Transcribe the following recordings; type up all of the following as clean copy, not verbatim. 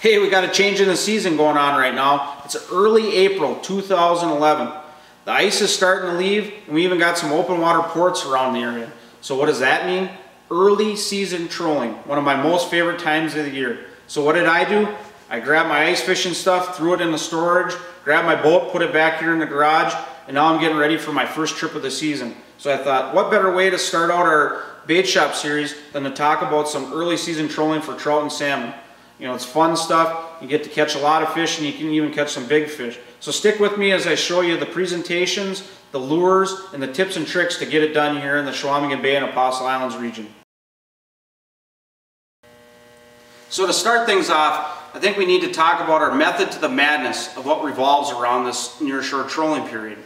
Hey, we got a change in the season going on right now. It's early April 2011. The ice is starting to leave, and we even got some open water ports around the area. So what does that mean? Early season trolling, one of my most favorite times of the year. So what did I do? I grabbed my ice fishing stuff, threw it in the storage, grabbed my boat, put it back here in the garage, and now I'm getting ready for my first trip of the season. So I thought, what better way to start out our bait shop series than to talk about some early season trolling for trout and salmon. You know, it's fun stuff. You get to catch a lot of fish, and you can even catch some big fish. So stick with me as I show you the presentations, the lures, and the tips and tricks to get it done here in the Chequamegon Bay and Apostle Islands region. So to start things off, I think we need to talk about our method to the madness of what revolves around this nearshore trolling period.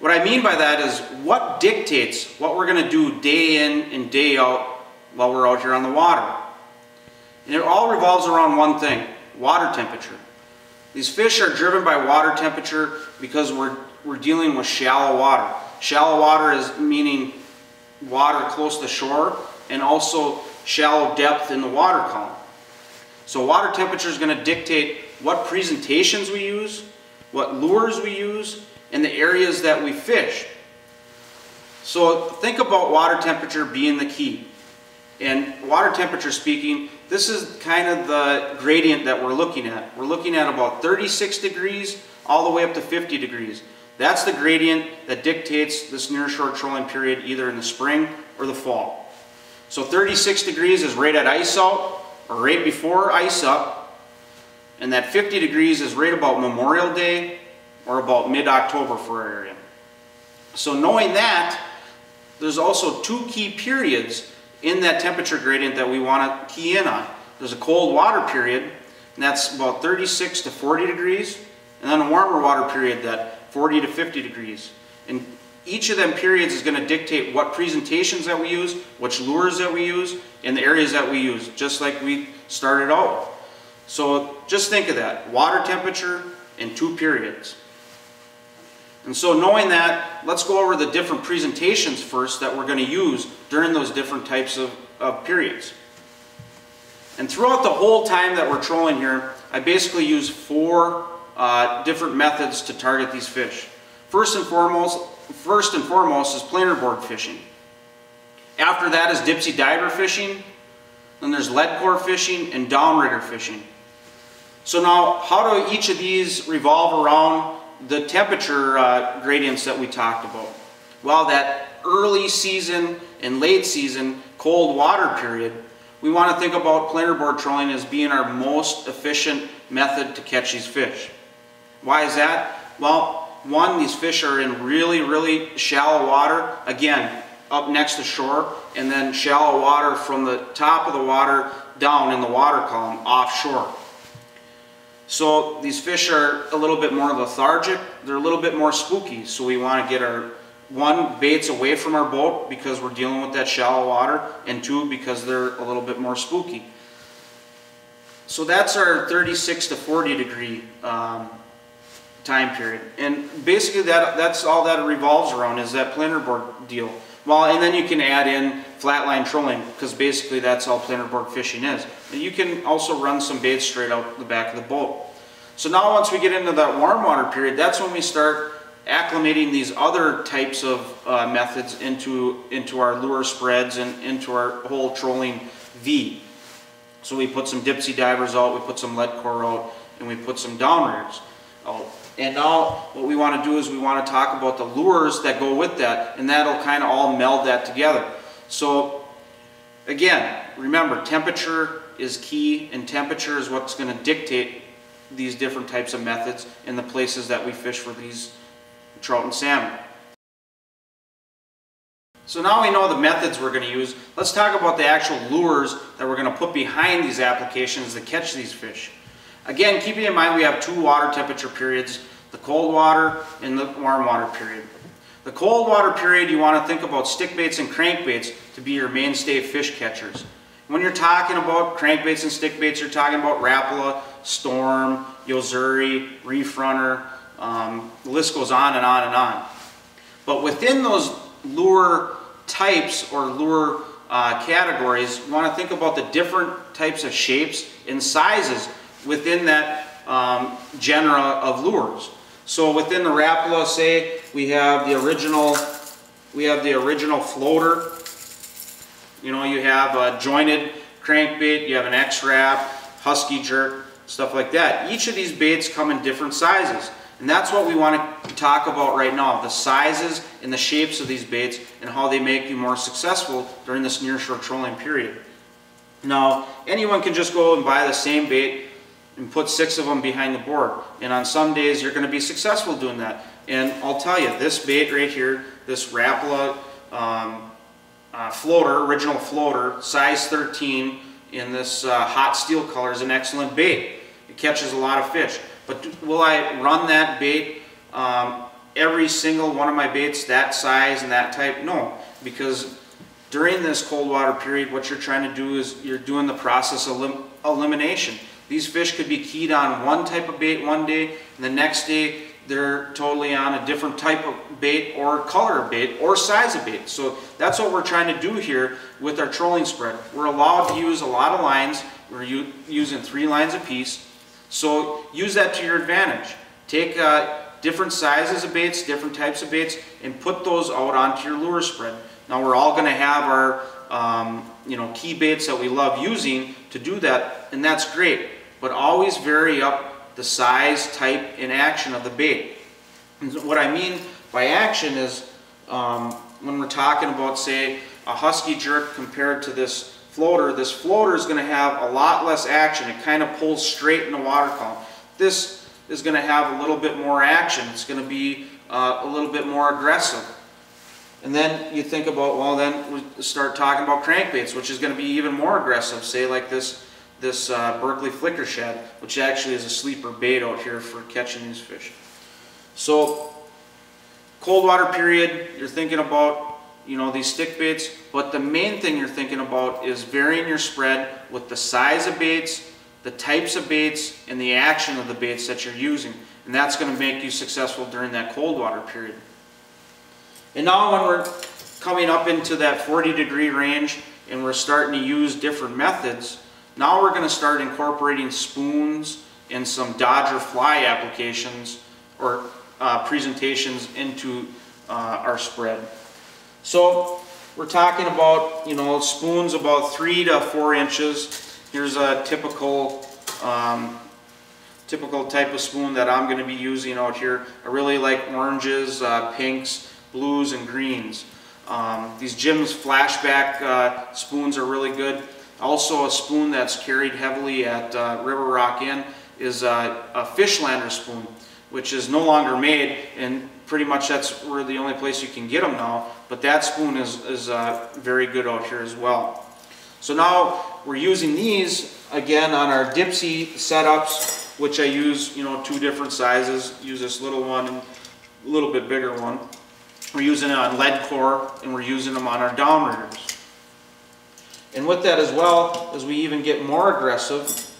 What I mean by that is what dictates what we're going to do day in and day out while we're out here on the water. And it all revolves around one thing: water temperature. These fish are driven by water temperature because we're dealing with shallow water. Shallow water is meaning water close to shore, and also shallow depth in the water column. So water temperature is going to dictate what presentations we use, what lures we use, and the areas that we fish. So think about water temperature being the key. And water temperature speaking, this is kind of the gradient that we're looking at. We're looking at about 36 degrees all the way up to 50 degrees. That's the gradient that dictates this nearshore trolling period, either in the spring or the fall. So 36 degrees is right at ice out, or right before ice up. And that 50 degrees is right about Memorial Day, or about mid-October for our area. So knowing that, there's also two key periods in that temperature gradient that we want to key in on. There's a cold water period, and that's about 36 to 40 degrees, and then a warmer water period, that 40 to 50 degrees. And each of them periods is going to dictate what presentations that we use, which lures that we use, and the areas that we use, just like we started out. So just think of that: water temperature in two periods. And so knowing that, let's go over the different presentations first that we're going to use during those different types of periods. And throughout the whole time that we're trolling here, I basically use four different methods to target these fish. First and foremost is planer board fishing. After that is dipsy diver fishing. Then there's lead core fishing and downrigger fishing. So now, how do each of these revolve around the temperature gradients that we talked about? Well, that early season and late season cold water period, we want to think about planer board trolling as being our most efficient method to catch these fish. Why is that? Well, one, these fish are in really shallow water, again, up next to shore, and then shallow water from the top of the water down in the water column offshore. So these fish are a little bit more lethargic, they're a little bit more spooky, so we want to get our, one, baits away from our boat because we're dealing with that shallow water, and two, because they're a little bit more spooky. So that's our 36 to 40 degree time period. And basically that's all that it revolves around, is that planer board deal. Well, and then you can add in flatline trolling, because basically that's all planer board fishing is. And you can also run some baits straight out the back of the boat. So now once we get into that warm water period, that's when we start acclimating these other types of methods into our lure spreads and into our whole trolling V. So we put some dipsy divers out, we put some lead core out, and we put some downriggers out. And now what we want to do is we want to talk about the lures that go with that, and that'll kind of all meld that together. So again, remember, temperature is key, and temperature is what's going to dictate these different types of methods in the places that we fish for these trout and salmon. So now we know the methods we're going to use. Let's talk about the actual lures that we're going to put behind these applications to catch these fish. Again, keeping in mind we have two water temperature periods, the cold water and the warm water period. The cold water period, you want to think about stick baits and crankbaits to be your mainstay fish catchers. When you're talking about crankbaits and stick baits, you're talking about Rapala, Storm, Yozuri, Reef Runner, the list goes on and on and on. But within those lure types or lure categories, you want to think about the different types of shapes and sizes within that genre of lures. So within the Rapala, say we have the original floater. You know, you have a jointed crankbait, you have an X-Wrap, Husky jerk, stuff like that. Each of these baits come in different sizes. And that's what we want to talk about right now, the sizes and the shapes of these baits and how they make you more successful during this nearshore trolling period. Now, anyone can just go and buy the same bait and put 6 of them behind the board. And on some days, you're going to be successful doing that. And I'll tell you, this bait right here, this Rapala floater, original floater, size 13 in this hot steel color is an excellent bait. It catches a lot of fish. But will I run that bait, every single one of my baits that size and that type? No, because during this cold water period, what you're trying to do is you're doing the process of elimination. These fish could be keyed on one type of bait one day, and the next day they're totally on a different type of bait or color of bait or size of bait. So that's what we're trying to do here with our trolling spread. We're allowed to use a lot of lines. We're using 3 lines apiece. So use that to your advantage. Take different sizes of baits, different types of baits, and put those out onto your lure spread. Now we're all going to have our key baits that we love using to do that, and that's great. But always vary up the size, type, and action of the bait. And what I mean by action is when we're talking about, say, a Husky jerk compared to this floater is going to have a lot less action. It kind of pulls straight in the water column. This is going to have a little bit more action. It's going to be a little bit more aggressive. And then you think about, well, then we start talking about crankbaits, which is going to be even more aggressive. Say like this Berkeley flicker shad, which actually is a sleeper bait out here for catching these fish. So cold water period, you're thinking about these stick baits, but the main thing you're thinking about is varying your spread with the size of baits, the types of baits, and the action of the baits that you're using. And that's going to make you successful during that cold water period. And now when we're coming up into that 40-degree range and we're starting to use different methods, now we're going to start incorporating spoons and some Dodger fly applications or presentations into our spread. So we're talking about, spoons about 3 to 4 inches. Here's a typical type of spoon that I'm going to be using out here. I really like oranges, pinks, blues, and greens. These Jim's flashback spoons are really good. Also, a spoon that's carried heavily at River Rock Inn is a Fishlander spoon, which is no longer made, and pretty much that's where the only place you can get them now. But that spoon is very good out here as well. So now we're using these again on our Dipsy setups, which I use 2 different sizes. Use this little one and a little bit bigger one. We're using it on lead core, and we're using them on our downriggers. And with that as well, as we even get more aggressive,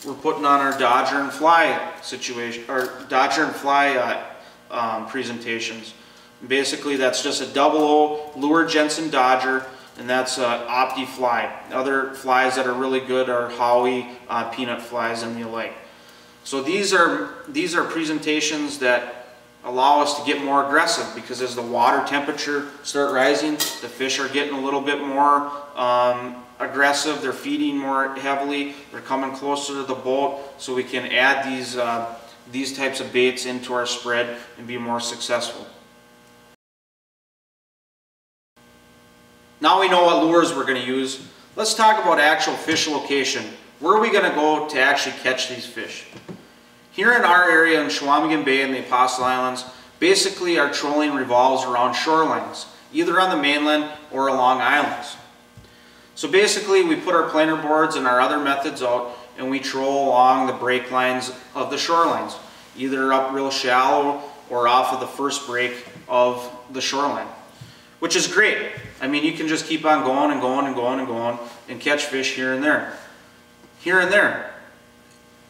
we're putting on our Dodger and Fly situation, or Dodger and Fly presentations. Basically, that's just a 00 Lure Jensen Dodger, and that's Opti Fly. Other flies that are really good are Howie, peanut flies, and the like. So these are presentations that allow us to get more aggressive, because as the water temperature start rising, the fish are getting a little bit more aggressive. They're feeding more heavily. They're coming closer to the boat, so we can add these types of baits into our spread and be more successful. Now we know what lures we're going to use. Let's talk about actual fish location. Where are we going to go to actually catch these fish? Here in our area in Chequamegon Bay and the Apostle Islands, basically our trolling revolves around shorelines, either on the mainland or along islands. So basically we put our planer boards and our other methods out, and we troll along the break lines of the shorelines, either up real shallow or off of the first break of the shoreline, which is great. I mean, you can just keep on going and going and going and going and catch fish here and there. Here and there.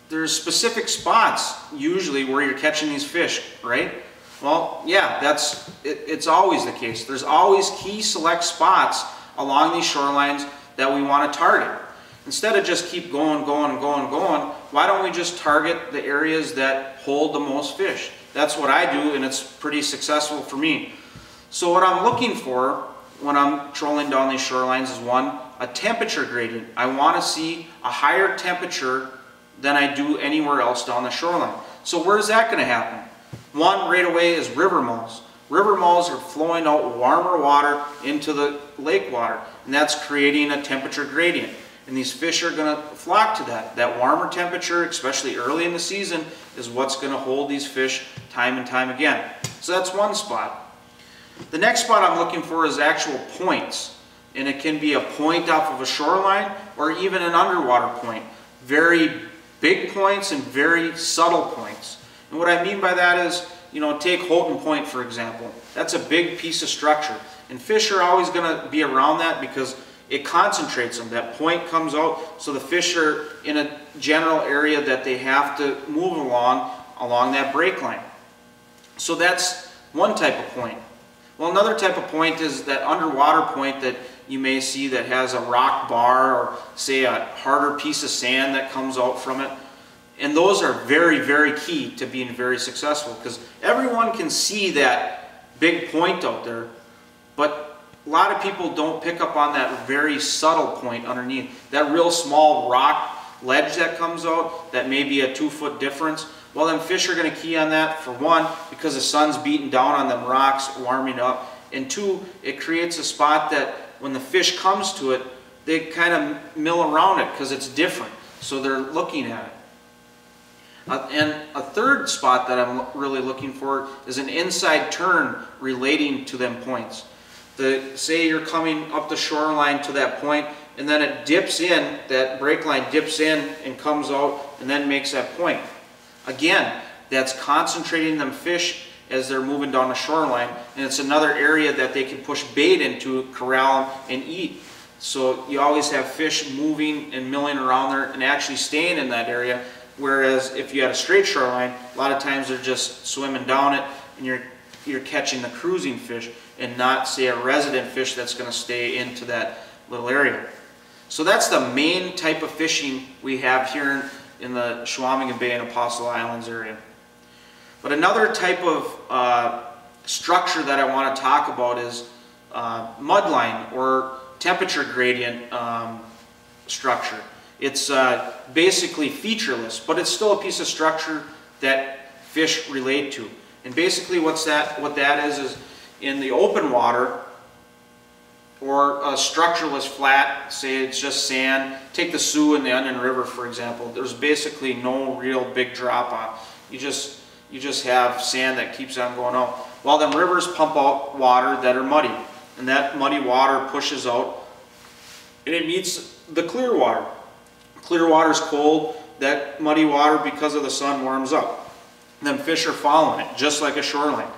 There's specific spots usually where you're catching these fish, right? Well, yeah, it's always the case. There's always key select spots along these shorelines that we want to target. Instead of just keep going, why don't we just target the areas that hold the most fish? That's what I do, and it's pretty successful for me. So what I'm looking for when I'm trolling down these shorelines is one, a temperature gradient. I want to see a higher temperature than I do anywhere else down the shoreline. So where's that going to happen? One right away is river mouths. River mouths are flowing out warmer water into the lake water, and that's creating a temperature gradient. And these fish are going to flock to that. That warmer temperature, especially early in the season, is what's going to hold these fish time and time again. So that's one spot. The next spot I'm looking for is actual points. And it can be a point off of a shoreline or even an underwater point. Very big points and very subtle points. And what I mean by that is, you know, take Houghton Point for example. That's a big piece of structure. And fish are always going to be around that because it concentrates them. That point comes out, so the fish are in a general area that they have to move along that break line. So that's one type of point. Well, another type of point is that underwater point that you may see that has a rock bar or say a harder piece of sand that comes out from it. And those are very, very key to being very successful because everyone can see that big point out there, but a lot of people don't pick up on that very subtle point underneath. That real small rock ledge that comes out, that may be a 2-foot difference. Well, then fish are going to key on that, for one, because the sun's beating down on them rocks, warming up. And two, it creates a spot that when the fish comes to it, they kind of mill around it because it's different. So they're looking at it. And a third spot that I'm really looking for is an inside turn relating to them points. Say you're coming up the shoreline to that point and then it dips in, that break line dips in and comes out and then makes that point. Again, that's concentrating them fish as they're moving down the shoreline, and it's another area that they can push bait into, corral them, and eat. So you always have fish moving and milling around there and actually staying in that area, whereas if you had a straight shoreline, a lot of times they're just swimming down it and you're catching the cruising fish and not, say, a resident fish that's going to stay into that little area. So that's the main type of fishing we have here in the Chequamegon Bay and Apostle Islands area. But another type of structure that I want to talk about is mudline or temperature gradient structure. It's basically featureless, but it's still a piece of structure that fish relate to. And basically what that is in the open water, or a structureless flat, say it's just sand. Take the Sioux and the Onion River for example. There's basically no real big drop off. You just have sand that keeps on going out. While them rivers pump out water that are muddy, and that muddy water pushes out and it meets the clear water. Clear water is cold. That muddy water, because of the sun, warms up. Then fish are following it, just like a shoreline.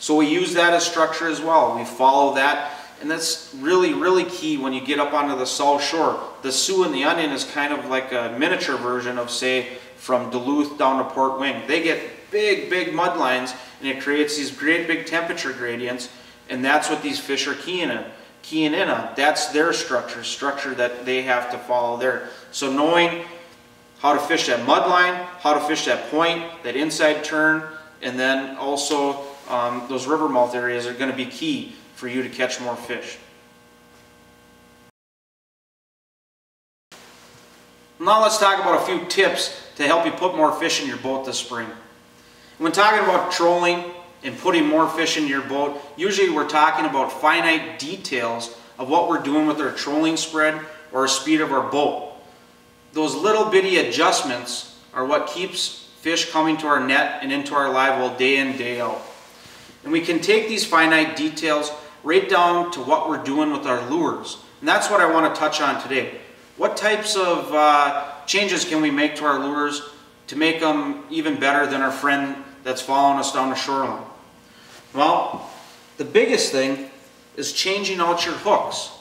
So we use that as structure as well. We follow that. And that's really, really key when you get up onto the South Shore. The Sioux and the Onion is kind of like a miniature version of, say, from Duluth down to Port Wing. They get big, big mud lines, and it creates these great big temperature gradients, and that's what these fish are keying in on. That's their structure that they have to follow there. So knowing how to fish that mud line, how to fish that point, that inside turn, and then also those river mouth areas are going to be key for you to catch more fish. Now let's talk about a few tips to help you put more fish in your boat this spring. When talking about trolling and putting more fish in your boat, usually we're talking about finite details of what we're doing with our trolling spread or speed of our boat. Those little bitty adjustments are what keeps fish coming to our net and into our live well day in, day out. And we can take these finite details right down to what we're doing with our lures. And that's what I want to touch on today. What types of changes can we make to our lures to make them even better than our friend that's following us down the shoreline? Well, the biggest thing is changing out your hooks.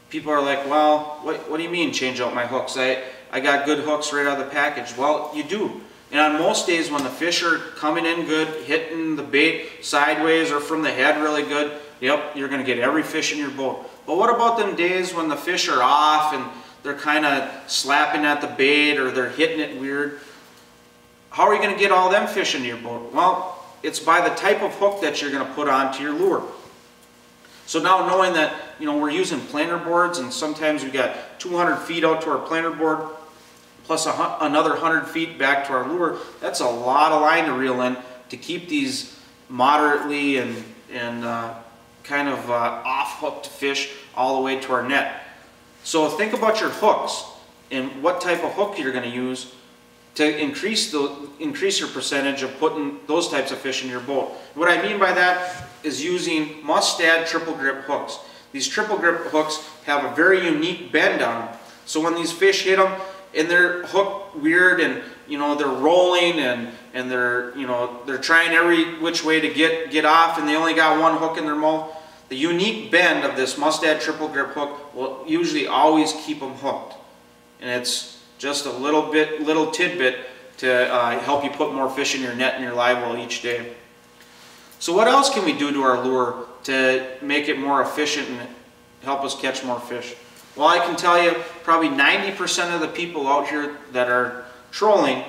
People are like, well, what do you mean change out my hooks? I got good hooks right out of the package. Well, you do. And on most days when the fish are coming in good, hitting the bait sideways or from the head really good, yep, you're going to get every fish in your boat. But what about them days when the fish are off and they're kind of slapping at the bait or they're hitting it weird. How are you going to get all them fish into your boat? Well, it's by the type of hook that you're going to put onto your lure. So now knowing that, we're using planer boards, and sometimes we've got 200 feet out to our planer board, plus another 100 feet back to our lure, that's a lot of line to reel in to keep these moderately and kind of off-hooked fish all the way to our net. So think about your hooks and what type of hook you're going to use to increase your percentage of putting those types of fish in your boat. What I mean by that is using Mustad triple grip hooks. These triple grip hooks have a very unique bend on them. So when these fish hit them and they're hooked weird and they're rolling and they're trying every which way to get off and they only got one hook in their mouth, the unique bend of this Mustad triple grip hook will usually always keep them hooked. And it's just a little tidbit to help you put more fish in your net and your live well each day. So what else can we do to our lure to make it more efficient and help us catch more fish? Well, I can tell you probably 90% of the people out here that are trolling,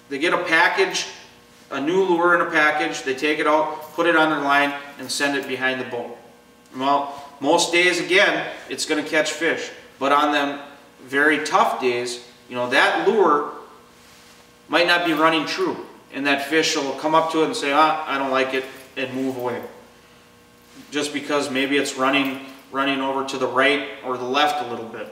they get a package, a new lure in a package, they take it out, put it on their line, and send it behind the boat. Well, most days, again, it's going to catch fish. But on them very tough days, that lure might not be running true. And that fish will come up to it and say, I don't like it, and move away. Just because maybe it's running over to the right or the left a little bit.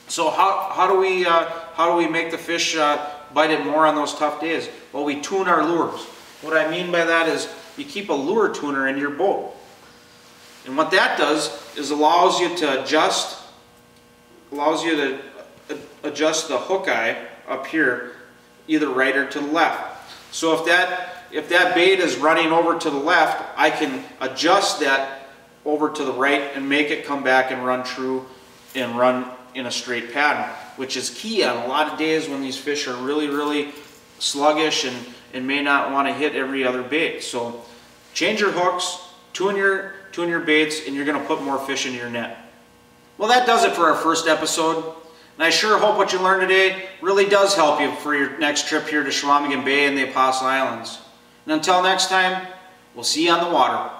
So how do we make the fish bite it more on those tough days? Well, we tune our lures. What I mean by that is you keep a lure tuner in your boat. And what that does is allows you to adjust the hook eye up here, either right or to the left. So if that bait is running over to the left, I can adjust that over to the right and make it come back and run true and run in a straight pattern, which is key on a lot of days when these fish are really sluggish and may not want to hit every other bait. So change your hooks, tune your baits, and you're going to put more fish into your net. Well, that does it for our first episode. And I sure hope what you learned today really does help you for your next trip here to Chequamegon Bay and the Apostle Islands. And until next time, we'll see you on the water.